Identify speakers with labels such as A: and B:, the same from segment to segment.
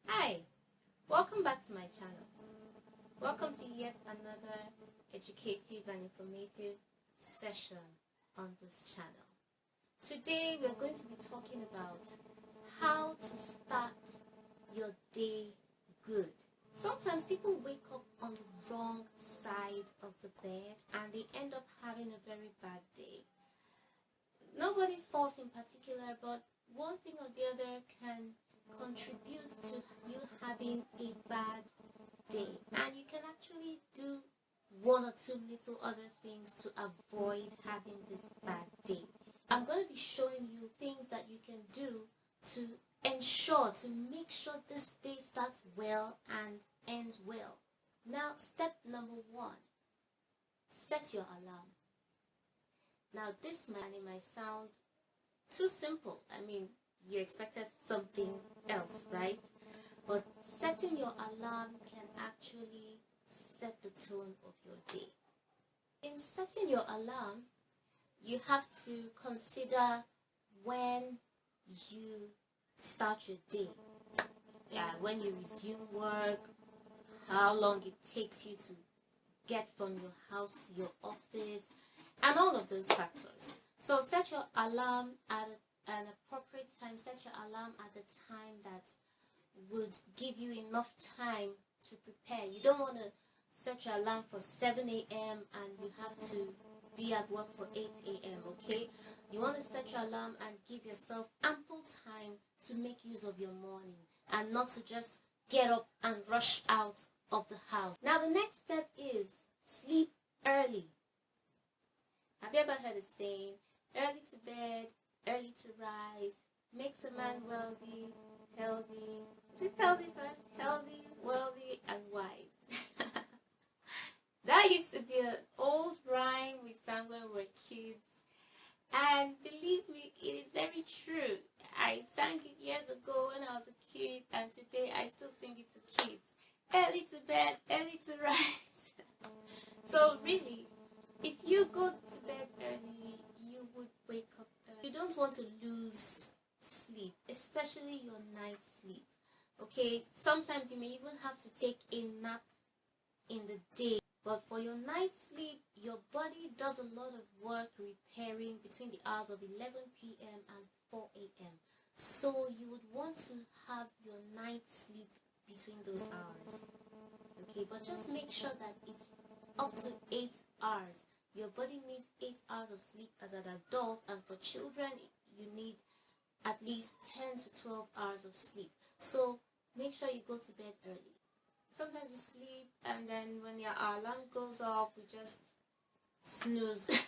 A: Hi, welcome back to my channel. Welcome to yet another educative and informative session on this channel. Today we're going to be talking about how to start your day good. Sometimes people wake up on the wrong side of the bed and they end up having a very bad day. Nobody's fault in particular, but one thing or the other can contribute to you having a bad day, and you can actually do one or two little other things to avoid having this bad day. I'm going to be showing you things that you can do to make sure this day starts well and ends well. Now, step number 1, set your alarm. Now, this might sound too simple. I mean, you expected something else, right? But setting your alarm can actually set the tone of your day. In setting your alarm, you have to consider when you start your day. When you resume work, how long it takes you to get from your house to your office, and all of those factors. So set your alarm at an appropriate time. Set your alarm at the time that would give you enough time to prepare. You don't want to set your alarm for 7 a.m. and you have to be at work for 8 a.m. okay? You want to set your alarm and give yourself ample time to make use of your morning and not to just get up and rush out of the house. Now the next step is sleep early. Have you ever heard the saying, early to bed, early to rise, makes a man wealthy, healthy. Is it healthy first? Healthy, wealthy, and wise. That used to be an old rhyme we sang when we were kids. And believe me, it is very true. I sang it years ago when I was a kid, and today I still sing it to kids. Early to bed, early to rise. So really, if you go to bed early, you would wake up early. You don't want to lose sleep, especially your night sleep. Okay, sometimes you may even have to take a nap in the day. But for your night sleep, your body does a lot of work repairing between the hours of 11 p.m. and 4 a.m. So you would want to have your night sleep between those hours. Okay, but just make sure that it's up to 8 hours. Your body needs 8 hours of sleep as an adult, and for children, you need at least 10 to 12 hours of sleep. So make sure you go to bed early. Sometimes we sleep, and then when your alarm goes off, we just snooze,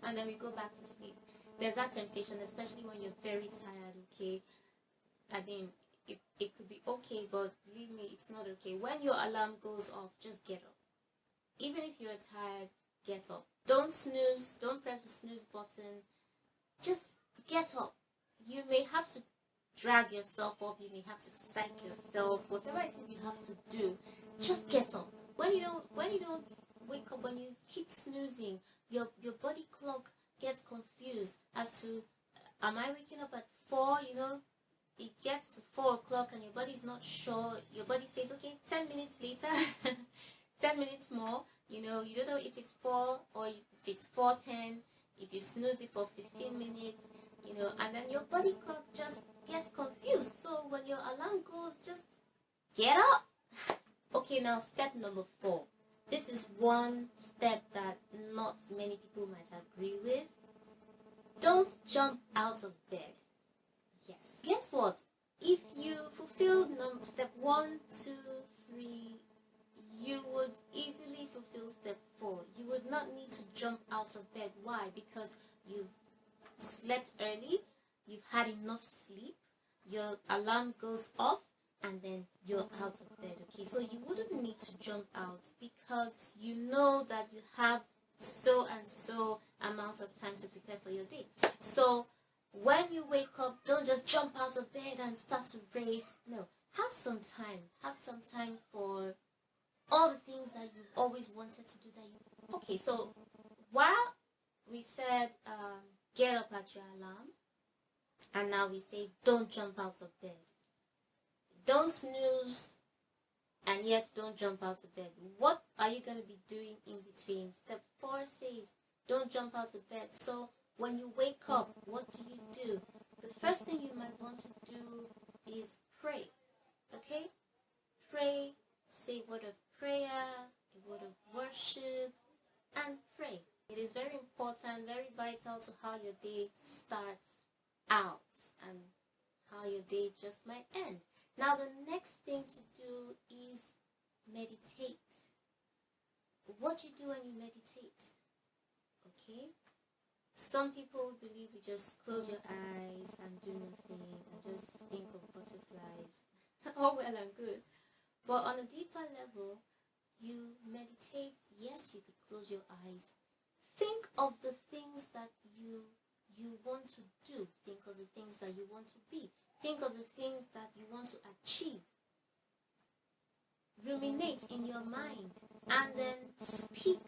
A: and then we go back to sleep. There's that temptation, especially when you're very tired, okay? I mean, it could be okay, but believe me, it's not okay. When your alarm goes off, just get up. Even if you're tired, get up. Don't snooze. Don't press the snooze button. Just get up. You may have to drag yourself up. You may have to psych yourself. Whatever it is you have to do, just get up. When you don't wake up, when you keep snoozing, your body clock gets confused as to, am I waking up at 4? It gets to 4 o'clock and your body is not sure. Your body says, okay, 10 minutes later, 10 minutes more. You don't know if it's 4 or if it's 4:10, if you snooze it for 15 minutes, and then your body clock just gets confused. So when your alarm goes, just get up. Okay, now step number 4. This is one step that not many people might agree with. Don't jump out of bed. Yes. Guess what? If you fulfill step 1, 2, 3, you would easily fulfill step 4. You would not need to jump out of bed. Why? Because you've slept early, you've had enough sleep, your alarm goes off, and then you're out of bed. Okay, so you wouldn't need to jump out because you know that you have so and so amount of time to prepare for your day. So when you wake up, don't just jump out of bed and start to race. No, have some time. Have some time for all the things that you've always wanted to do. Okay, so while we said get up at your alarm, and now we say don't jump out of bed. Don't snooze and yet don't jump out of bed. What are you going to be doing in between? Step 4 says don't jump out of bed. So when you wake up, what do? The first thing you might want to do is pray. Okay? Pray, say a word of prayer, a word of worship, and pray. It is very important, very vital to how your day starts out and how your day just might end. Now, the next thing to do is meditate. What do you do when you meditate? Okay? Some people believe you just close your eyes and do nothing and just think of butterflies. All well and good. But on a deeper level, you meditate. Yes, you could close your eyes. Think of the things that you want to do. Think of the things that you want to be. Think of the things that you want to achieve. Ruminate in your mind and then speak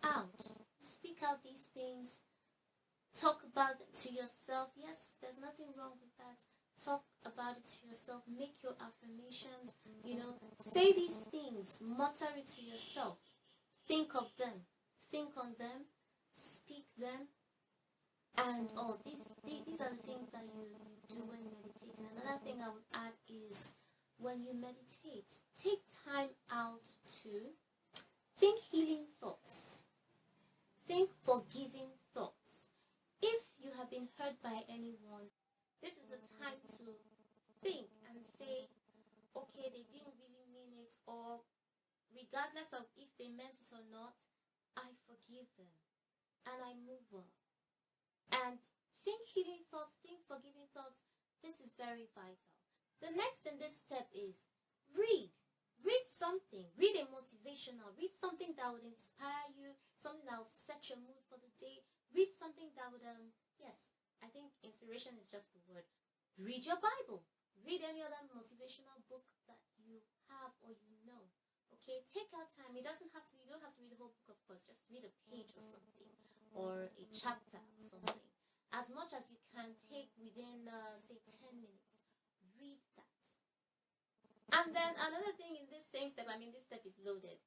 A: out. Speak out these things. Talk about it to yourself. Yes, there's nothing wrong with that. Talk about it to yourself. Make your affirmations. Say these things. Mutter it to yourself. Think of them. Think on them. Speak them. And these are the things that you do when meditating. Another thing I would add is when you meditate, take time out to think healing thoughts. Think forgiving thoughts. If you have been hurt by anyone, this is the time to think and say, okay, they didn't really mean it, or regardless of if they meant it or not, I forgive them and I move on. And think healing thoughts, think forgiving thoughts. This is very vital. The next in this step is read. Read something. Read a motivational. Read something that would inspire you, something that will set your mood for the day. Read something that would, yes, I think inspiration is just the word. Read your Bible. Read any other motivational book that you have or you know. Okay, take out time. You don't have to read the whole book, of course. Just read a page or something, or a chapter or something. As much as you can take within, say, 10 minutes. Read that. And then another thing in this same step, this step is loaded.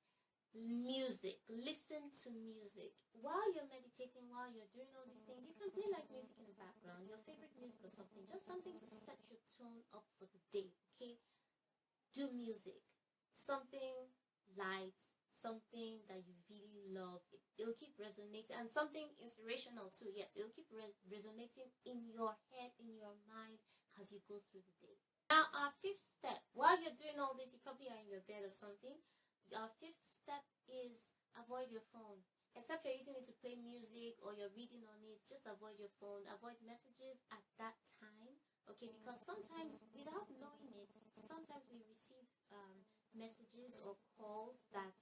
A: Music. Listen to music. While you're meditating, while you're doing all these things, you can play like music in the background, your favorite music or something. Just something to set your tone up for the day, okay? Do music. Something light, something that you really love. It'll keep resonating, and something inspirational too. Yes, it'll keep resonating in your head, in your mind as you go through the day. Now, our fifth step, while you're doing all this, you probably are in your bed or something. Our fifth step is avoid your phone. Except you're using it to play music or you're reading on it, just avoid your phone. Avoid messages at that time, okay? Because sometimes, without knowing it, sometimes we receive messages or calls that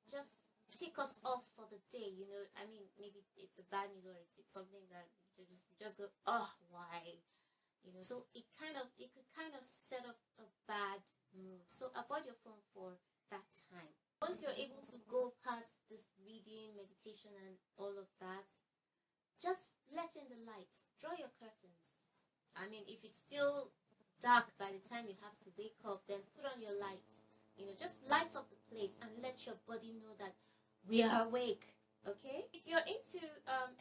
A: just tick us off for the day, maybe it's a bad news or it's something that you just go, oh, why? So it could kind of set up a bad mood. So avoid your phone for that time. Once you're able to go past this reading, meditation, and all of that, just let in the light. Draw your curtains. If it's still dark by the time you have to wake up, then put on your lights. Just light up the place and let your body know that we are awake. Okay? If you're into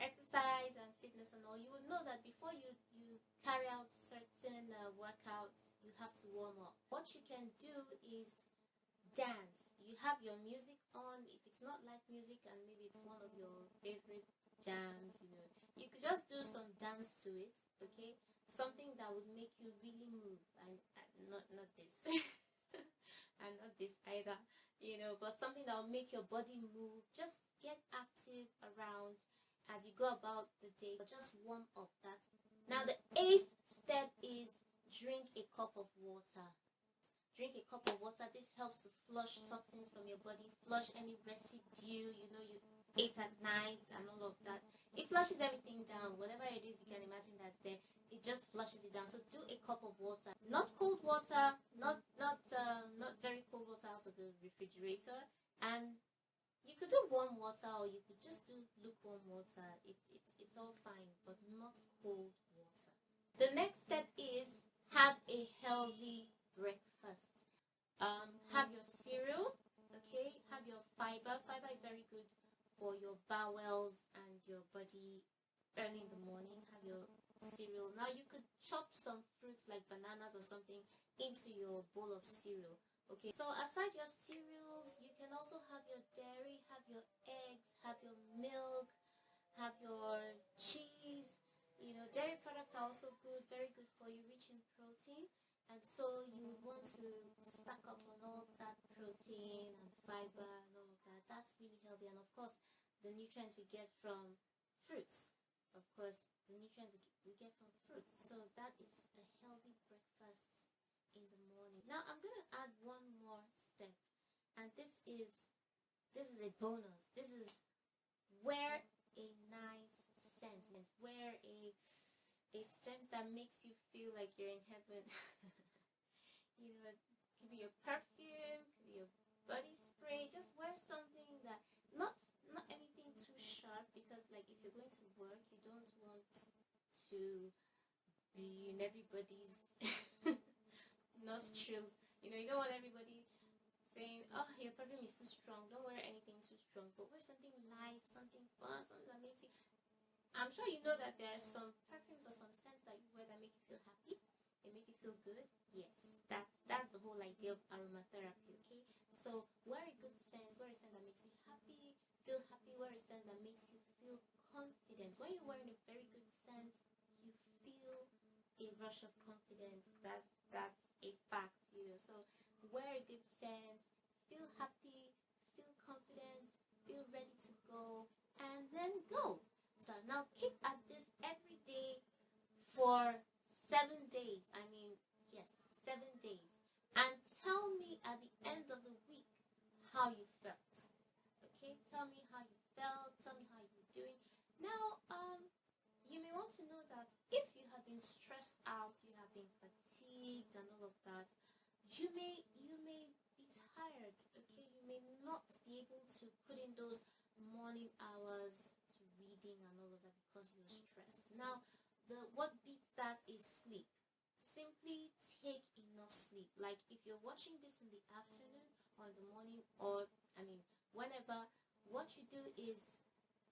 A: exercise and fitness and all, you will know that before you carry out certain workouts, you have to warm up. What you can do is dance. You have your music on. If it's not like music and maybe it's one of your favorite jams, you could just do some dance to it, okay? Something that would make you really move, and not this. And not this either, but something that will make your body move. Just get active around as you go about the day. Just warm up. Now the 8th step is drink a cup of water. Drink a cup of water. This helps to flush toxins from your body, flush any residue, you ate at night and all of that. It flushes everything down. Whatever it is you can imagine that's there, it just flushes it down. So do a cup of water. Not cold water, not very cold water out of the refrigerator. And you could do warm water, or you could just do lukewarm water. It's all fine, but not cold water. The next step is have a healthy breakfast. you could chop some fruits like bananas or something into your bowl of cereal. Okay, so aside your cereals, you can also have your dairy, have your eggs, have your milk, have your cheese. You know, dairy products are also good, very good for you, rich in protein. And so you would want to stack up on all that protein and fiber and all of that. That's really healthy. And of course, the nutrients we get from fruits. Of course, the nutrients we get from fruits. So that is a healthy breakfast in the morning. Now I'm going to add one more step. And this is a bonus. This is wear a nice scent. Wear a scent that makes you feel like you're in heaven. You know, it could be your perfume, could be your body spray. Just wear something that not anything too sharp, because like if you're going to work, you don't want to be in everybody's nostrils. You know, you don't want everybody saying, oh, your perfume is too strong. Don't wear anything too strong, but wear something light, something fun, something that makes you. I'm sure you know that there are some perfumes or some scents that you wear that make you feel happy. They make you feel good. Yes, that's the whole idea of aromatherapy. Okay, so wear a good scent. Wear a scent that makes you happy. Feel happy. Wear a scent that makes you feel confident. When you're wearing a very good scent, you feel a rush of confidence. That's a fact. You know, so wear a good scent. Feel happy. Feel confident. Feel ready to go, and then go. So now keep at this every day for 7 days. I mean, yes, 7 days. And tell me at the end of the week how you felt. Okay, tell me how you felt. Tell me how you were doing. Now, you may want to know that if you have been stressed out, you have been fatigued and all of that, you may be tired. Okay, you may not be able to put in those morning hours to reading and all of that because you're stressed. Now, what beats that is sleep. Simply take enough sleep. Like if you're watching this in the afternoon or in the morning, or I mean whenever, what you do is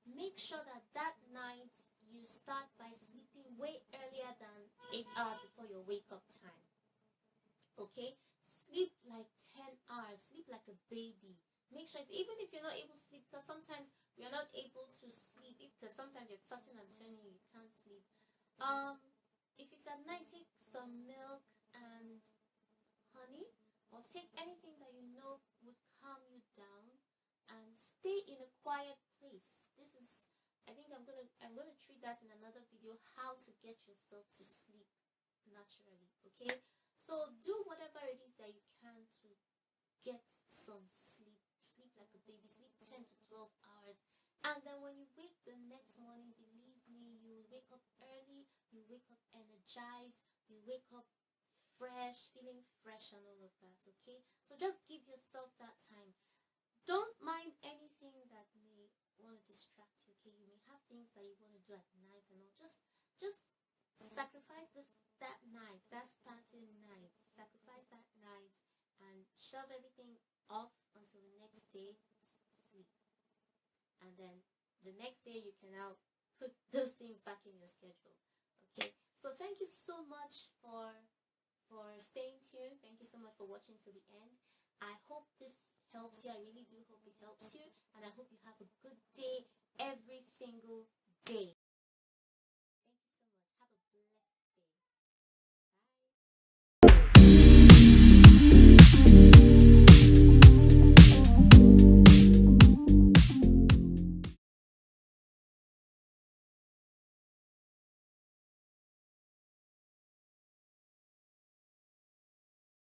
A: make sure that night you start by sleeping way earlier than 8 hours before your wake up time. Okay, sleep like 10 hours. Sleep like a baby. Make sure, even if you're not able to sleep, because sometimes we are not able to sleep, because sometimes you're tossing and turning, you can't sleep. If it's at night, take some milk and honey, or take anything that you know would calm you down, and stay in a quiet place. This is, I think I'm gonna treat that in another video, how to get yourself to sleep naturally. Okay, so do whatever it is that you can to get some sleep. Sleep like a baby. Sleep 10 to 12 hours. And then when you wake the next morning, believe me, you will wake up early, you wake up energized, you wake up fresh, feeling fresh and all of that, okay? So just give yourself that time. Don't mind anything that may want to distract you, okay? You may have things that you want to do at night and all. Just sacrifice that night, that starting night. Sacrifice that night and shove everything off until the next day, sleep. And then the next day you can now put those things back in your schedule. Okay, so thank you so much for staying tuned. Thank you so much for watching to the end. I hope this helps you. I really do hope it helps you, and I hope you have